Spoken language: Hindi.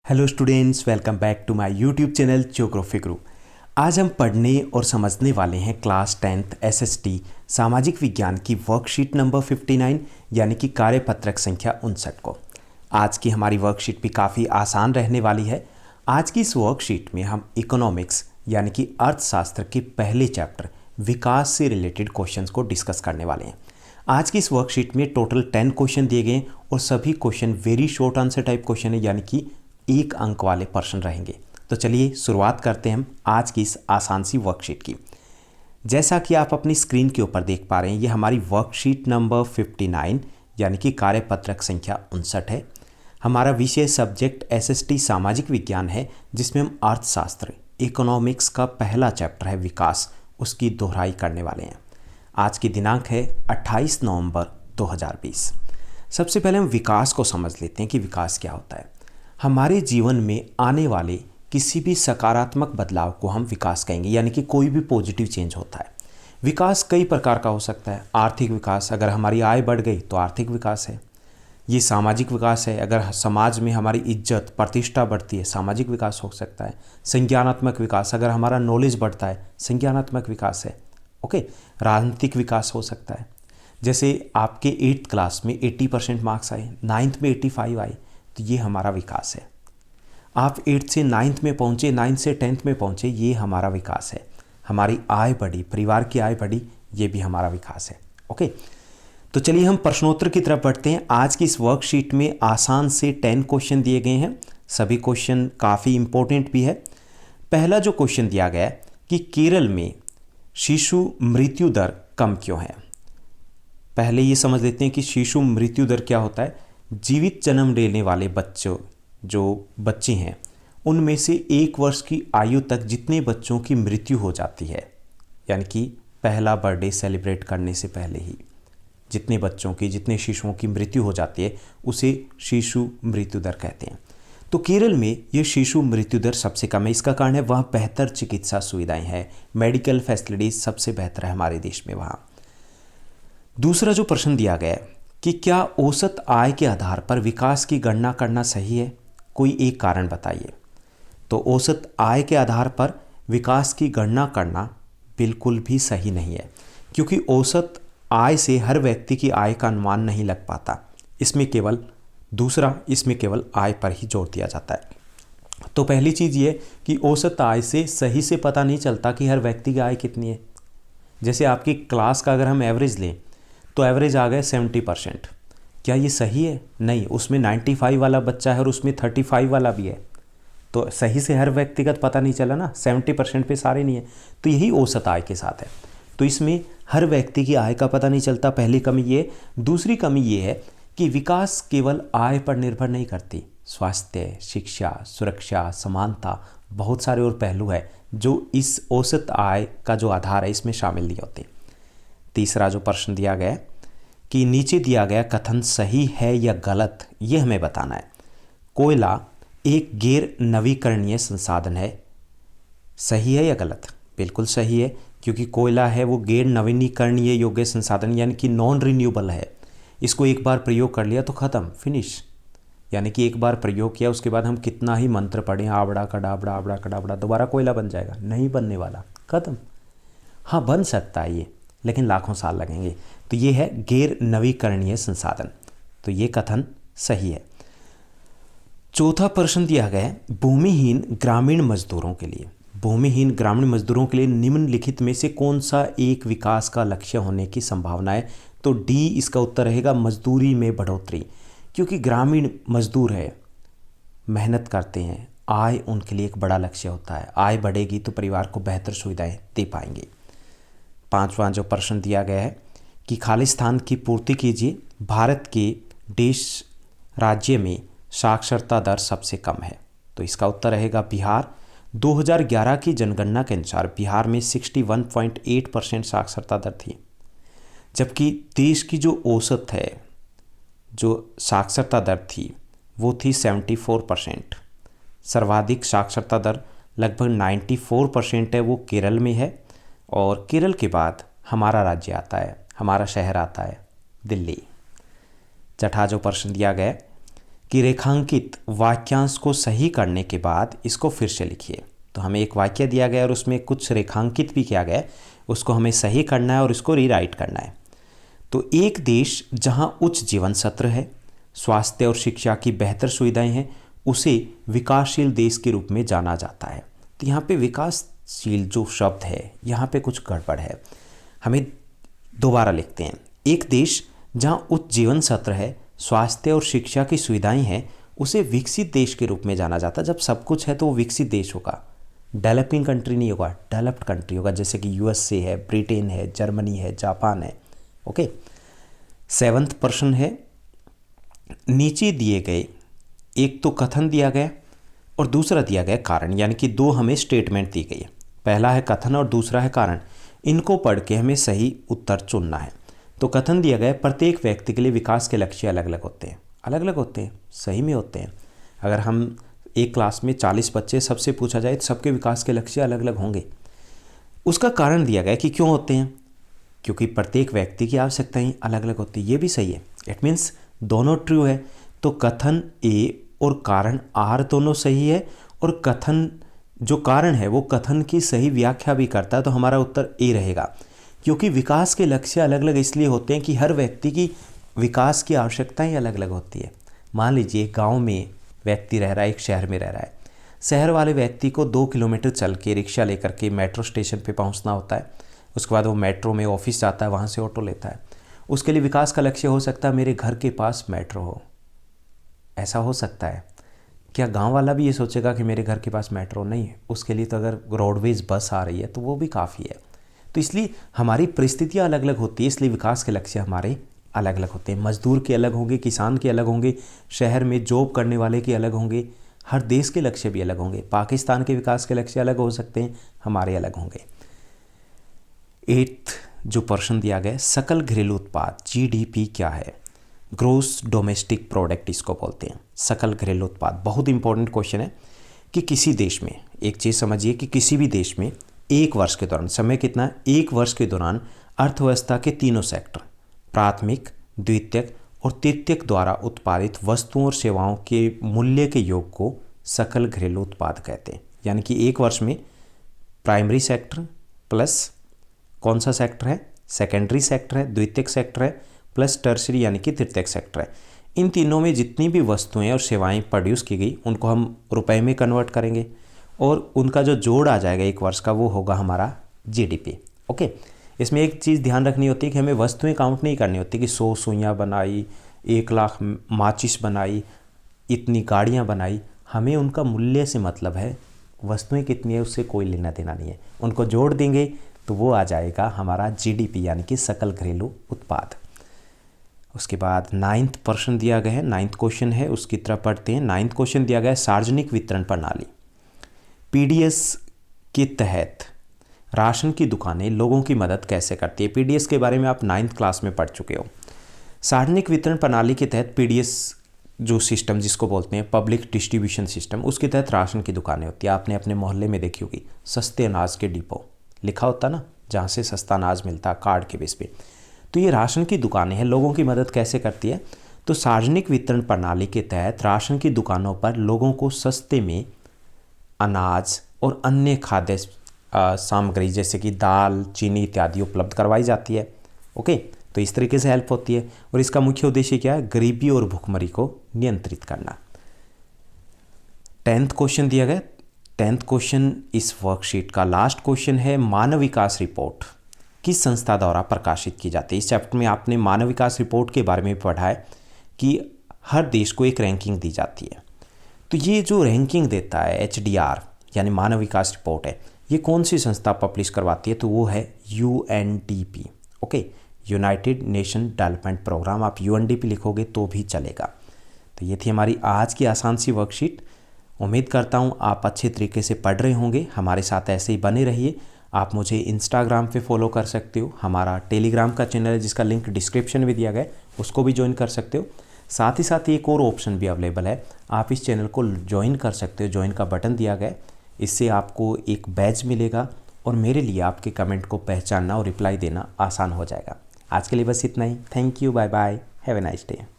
Hello students, welcome back to my YouTube channel Geography Guru. आज हम पढ़ने और समझने वाले हैं क्लास 10th एसएसटी सामाजिक विज्ञान की वर्कशीट नंबर 59 यानी कि कार्यपत्रक संख्या 59 को। आज की हमारी वर्कशीट भी काफ़ी आसान रहने वाली है। आज की इस वर्कशीट में हम इकोनॉमिक्स यानी कि अर्थशास्त्र के पहले चैप्टर विकास से रिलेटेड क्वेश्चंस को डिस्कस करने वाले हैं। आज की इस वर्कशीट में टोटल 10 क्वेश्चन दिए गए और सभी question very short answer type question है, यानी कि 1 अंक वाले प्रश्न रहेंगे। तो चलिए शुरुआत करते हैं हम आज की इस आसान सी वर्कशीट की। जैसा कि आप अपनी स्क्रीन के ऊपर देख पा रहे हैं, ये हमारी वर्कशीट नंबर 59 यानी कि कार्यपत्रक संख्या 59 है। हमारा विषय सब्जेक्ट एसएसटी सामाजिक विज्ञान है, जिसमें हम अर्थशास्त्र इकोनॉमिक्स का पहला चैप्टर है विकास, उसकी दोहराई करने वाले हैं। आज की दिनांक है 28 नवंबर 2020। सबसे पहले हम विकास को समझ लेते हैं कि विकास क्या होता है। हमारे जीवन में आने वाले किसी भी सकारात्मक बदलाव को हम विकास कहेंगे, यानी कि कोई भी पॉजिटिव चेंज होता है। विकास कई प्रकार का हो सकता है। आर्थिक विकास, अगर हमारी आय बढ़ गई तो आर्थिक विकास है। ये सामाजिक विकास है, अगर समाज में हमारी इज्जत प्रतिष्ठा बढ़ती है, सामाजिक विकास हो सकता है। संज्ञानात्मक विकास, अगर हमारा नॉलेज बढ़ता है, संज्ञानात्मक विकास है। ओके, राजनीतिक विकास हो सकता है, जैसे आपके 8th क्लास में 80% मार्क्स आए, 9th में 85 आए, तो ये हमारा विकास है। आप 8th से 9th में पहुँचे, 9th से 10th में पहुँचे, ये हमारा विकास है। हमारी आय बढ़ी, परिवार की आय बढ़ी, ये भी हमारा विकास है। ओके, तो चलिए हम प्रश्नोत्तर की तरफ बढ़ते हैं। आज की इस वर्कशीट में आसान से 10 क्वेश्चन दिए गए हैं। सभी क्वेश्चन काफ़ी इंपॉर्टेंट भी है। पहला जो क्वेश्चन दिया गया है कि केरल में शिशु मृत्यु दर कम क्यों है। पहले ये समझ लेते हैं कि शिशु मृत्यु दर क्या होता है। जीवित जन्म लेने वाले बच्चों, जो बच्चे हैं, उनमें से 1 वर्ष की आयु तक जितने बच्चों की मृत्यु हो जाती है, यानी कि पहला बर्थडे सेलिब्रेट करने से पहले ही जितने बच्चों की, जितने शिशुओं की मृत्यु हो जाती है, उसे शिशु मृत्यु दर कहते हैं। तो केरल में ये शिशु मृत्यु दर सबसे कम है। इसका कारण है वहाँ बेहतर चिकित्सा सुविधाएं हैं, मेडिकल फैसिलिटीज सबसे बेहतर है हमारे देश में वहाँ। दूसरा जो प्रश्न दिया गया है कि क्या औसत आय के आधार पर विकास की गणना करना सही है, कोई एक कारण बताइए। तो औसत आय के आधार पर विकास की गणना करना बिल्कुल भी सही नहीं है, क्योंकि औसत आय से हर व्यक्ति की आय का अनुमान नहीं लग पाता। इसमें केवल आय पर ही जोर दिया जाता है। तो पहली चीज़ ये कि औसत आय से सही से पता नहीं चलता कि हर व्यक्ति की आय कितनी है। जैसे आपकी क्लास का अगर हम एवरेज लें तो एवरेज आ गए 70%। क्या ये सही है? नहीं, उसमें 95 वाला बच्चा है और उसमें 35 वाला भी है, तो सही से हर व्यक्तिगत पता नहीं चला ना, 70% पे सारे नहीं है। तो यही औसत आय के साथ है। तो इसमें हर व्यक्ति की आय का पता नहीं चलता, पहली कमी ये। दूसरी कमी ये है कि विकास केवल आय पर निर्भर नहीं करती। स्वास्थ्य, शिक्षा, सुरक्षा, समानता, बहुत सारे और पहलू है जो इस औसत आय का जो आधार है इसमें शामिल नहीं होते। तीसरा जो प्रश्न दिया गया कि नीचे दिया गया कथन सही है या गलत, ये हमें बताना है। कोयला एक गैर नवीकरणीय संसाधन है, सही है या गलत? बिल्कुल सही है, क्योंकि कोयला है वो गैर नवीनीकरणीय योग्य संसाधन, यानी कि नॉन रिन्यूएबल है। इसको एक बार प्रयोग कर लिया तो ख़त्म, फिनिश। यानी कि एक बार प्रयोग किया, उसके बाद हम कितना ही मंत्र पढ़ें, आबड़ा कडाबड़ा आबड़ा कडाबड़ा, दोबारा कोयला बन जाएगा? नहीं बनने वाला, ख़त्म। हाँ, बन सकता है ये, लेकिन लाखों साल लगेंगे। तो ये है गैर नवीकरणीय संसाधन, तो ये कथन सही है। चौथा प्रश्न दिया गया है भूमिहीन ग्रामीण मजदूरों के लिए निम्नलिखित में से कौन सा एक विकास का लक्ष्य होने की संभावना है। तो डी इसका उत्तर रहेगा, मजदूरी में बढ़ोतरी। क्योंकि ग्रामीण मजदूर है, मेहनत करते हैं, आय उनके लिए एक बड़ा लक्ष्य होता है। आय बढ़ेगी तो परिवार को बेहतर सुविधाएं दे पाएंगे। पांचवा जो प्रश्न दिया गया है कि खालिस्तान की पूर्ति कीजिए। भारत के देश राज्य में साक्षरता दर सबसे कम है, तो इसका उत्तर रहेगा बिहार। 2011 की जनगणना के अनुसार बिहार में 61.8% साक्षरता दर थी, जबकि देश की जो औसत है, जो साक्षरता दर थी, वो थी 74%। सर्वाधिक साक्षरता दर लगभग 94% है, वो केरल में है। और केरल के बाद हमारा राज्य आता है, हमारा शहर आता है दिल्ली। छठा जो प्रश्न दिया गया कि रेखांकित वाक्यांश को सही करने के बाद इसको फिर से लिखिए। तो हमें एक वाक्य दिया गया और उसमें कुछ रेखांकित भी किया गया है, उसको हमें सही करना है और इसको रीराइट करना है। तो एक देश जहां उच्च जीवन सत्र है, स्वास्थ्य और शिक्षा की बेहतर सुविधाएं हैं, उसे विकासशील देश के रूप में जाना जाता है। तो यहाँ पे विकासशील जो शब्द है यहाँ पे कुछ गड़बड़ है, हमें दोबारा लिखते हैं। एक देश जहां उच्च जीवन सत्र है, स्वास्थ्य और शिक्षा की सुविधाएं हैं, उसे विकसित देश के रूप में जाना जाता है। जब सब कुछ है तो वो विकसित देश होगा, डेवलपिंग कंट्री नहीं होगा, डेवलप्ड कंट्री होगा, जैसे कि यूएसए है, ब्रिटेन है, जर्मनी है, जापान है। ओके, 7वां प्रश्न है, नीचे दिए गए एक तो कथन दिया गया और दूसरा दिया गया कारण, यानी कि दो हमें स्टेटमेंट दी गई है। पहला है कथन और दूसरा है कारण। इनको पढ़ के हमें सही उत्तर चुनना है। तो कथन दिया गया, प्रत्येक व्यक्ति के लिए विकास के लक्ष्य अलग अलग होते हैं। अलग अलग होते हैं, सही में होते हैं। अगर हम एक क्लास में 40 बच्चे सबसे पूछा जाए तो सबके विकास के लक्ष्य अलग अलग होंगे। उसका कारण दिया गया कि क्यों होते हैं, क्योंकि प्रत्येक व्यक्ति की आवश्यकताएं अलग अलग होती है। ये भी सही है, इट मीन्स दोनों ट्रू है। तो कथन ए और कारण आर दोनों सही है, और कथन जो कारण है वो कथन की सही व्याख्या भी करता है। तो हमारा उत्तर ए रहेगा, क्योंकि विकास के लक्ष्य अलग अलग इसलिए होते हैं कि हर व्यक्ति की विकास की आवश्यकताएं अलग अलग होती है। मान लीजिए गांव में व्यक्ति रह रहा है, एक शहर में रह रहा है। शहर वाले व्यक्ति को 2 किलोमीटर चल के रिक्शा लेकर के मेट्रो स्टेशन पे पहुंचना होता है। उसके बाद वो मेट्रो में ऑफिस जाता है, वहाँ से ऑटो लेता है। उसके लिए विकास का लक्ष्य हो सकता है मेरे घर के पास मेट्रो हो, ऐसा हो सकता है। क्या गांव वाला भी ये सोचेगा कि मेरे घर के पास मेट्रो नहीं है? उसके लिए तो अगर रोडवेज बस आ रही है तो वो भी काफ़ी है। तो इसलिए हमारी परिस्थितियाँ अलग अलग होती है, इसलिए विकास के लक्ष्य हमारे अलग अलग होते हैं। मजदूर के अलग होंगे, किसान के अलग होंगे, शहर में जॉब करने वाले के अलग होंगे, हर देश के लक्ष्य भी अलग होंगे। पाकिस्तान के विकास के लक्ष्य अलग हो सकते हैं, हमारे अलग होंगे। 8th जो प्रश्न दिया गया, सकल घरेलू उत्पाद जीडीपी क्या है? ग्रोस डोमेस्टिक प्रोडक्ट इसको बोलते हैं, सकल घरेलू उत्पाद। बहुत इंपॉर्टेंट क्वेश्चन है कि किसी देश में, एक चीज़ समझिए कि किसी भी देश में एक वर्ष के दौरान, समय कितना है, एक वर्ष के दौरान अर्थव्यवस्था के तीनों सेक्टर, प्राथमिक, द्वितीयक और तृतीयक द्वारा उत्पादित वस्तुओं और सेवाओं के मूल्य के योग को सकल घरेलू उत्पाद कहते हैं। यानी कि एक वर्ष में प्राइमरी सेक्टर प्लस कौन सा सेक्टर है, सेकेंडरी सेक्टर है, द्वितीयक सेक्टर है, प्लस टर्सरी यानी कि तृतीयक सेक्टर है। इन तीनों में जितनी भी वस्तुएं और सेवाएं प्रोड्यूस की गई उनको हम रुपए में कन्वर्ट करेंगे और उनका जो जोड़ आ जाएगा एक वर्ष का वो होगा हमारा जीडीपी। ओके, इसमें एक चीज़ ध्यान रखनी होती है कि हमें वस्तुएं काउंट नहीं करनी होती कि 100 सुइयाँ बनाई, 1 लाख माचिस बनाई, इतनी गाड़ियाँ बनाई। हमें उनका मूल्य से मतलब है, वस्तुएं कितनी है उससे कोई लेना देना नहीं है। उनको जोड़ देंगे तो वो आ जाएगा हमारा जीडीपी यानी कि सकल घरेलू उत्पाद। उसके बाद 9th प्रश्न दिया गया है, 9th क्वेश्चन है, उसकी तरफ पढ़ते हैं। 9th क्वेश्चन दिया गया है, सार्वजनिक वितरण प्रणाली पीडीएस के तहत राशन की दुकानें लोगों की मदद कैसे करती है? पीडीएस के बारे में आप 9th क्लास में पढ़ चुके हो। सार्वजनिक वितरण प्रणाली के तहत पीडीएस जो सिस्टम जिसको बोलते हैं पब्लिक डिस्ट्रीब्यूशन सिस्टम, उसके तहत राशन की दुकानें होती है। आपने अपने मोहल्ले में देखी होगी, सस्ते अनाज के डिपो लिखा होता ना, जहाँ से सस्ता अनाज मिलता कार्ड के बेस पे। तो ये राशन की दुकानें हैं, लोगों की मदद कैसे करती है? तो सार्वजनिक वितरण प्रणाली के तहत राशन की दुकानों पर लोगों को सस्ते में अनाज और अन्य खाद्य सामग्री जैसे कि दाल, चीनी इत्यादि उपलब्ध करवाई जाती है। ओके, तो इस तरीके से हेल्प होती है और इसका मुख्य उद्देश्य क्या है? गरीबी और भुखमरी को नियंत्रित करना। 10th क्वेश्चन दिया गया। 10th क्वेश्चन इस वर्कशीट का लास्ट क्वेश्चन है, मानव विकास रिपोर्ट किस संस्था द्वारा प्रकाशित की जाती है? इस चैप्टर में आपने मानव विकास रिपोर्ट के बारे में पढ़ा है कि हर देश को एक रैंकिंग दी जाती है। तो ये जो रैंकिंग देता है HDR यानी मानव विकास रिपोर्ट है, ये कौन सी संस्था पब्लिश करवाती है? तो वो है UNDP। Okay, United Nation Development Programme. आप UNDP लिखोगे तो भी चलेगा। तो ये थी हमारी आज की आसान सी वर्कशीट। उम्मीद करता हूँ आप अच्छे तरीके से पढ़ रहे होंगे। हमारे साथ ऐसे ही बने रहिए। आप मुझे इंस्टाग्राम पे फॉलो कर सकते हो, हमारा टेलीग्राम का चैनल है जिसका लिंक डिस्क्रिप्शन में दिया गया है, उसको भी ज्वाइन कर सकते हो। साथ ही साथ एक और ऑप्शन भी अवेलेबल है, आप इस चैनल को ज्वाइन कर सकते हो। ज्वाइन का बटन दिया गया है, इससे आपको एक बैच मिलेगा और मेरे लिए आपके कमेंट को पहचानना और रिप्लाई देना आसान हो जाएगा। आज के लिए बस इतना ही। Thank you, bye bye, have a nice day.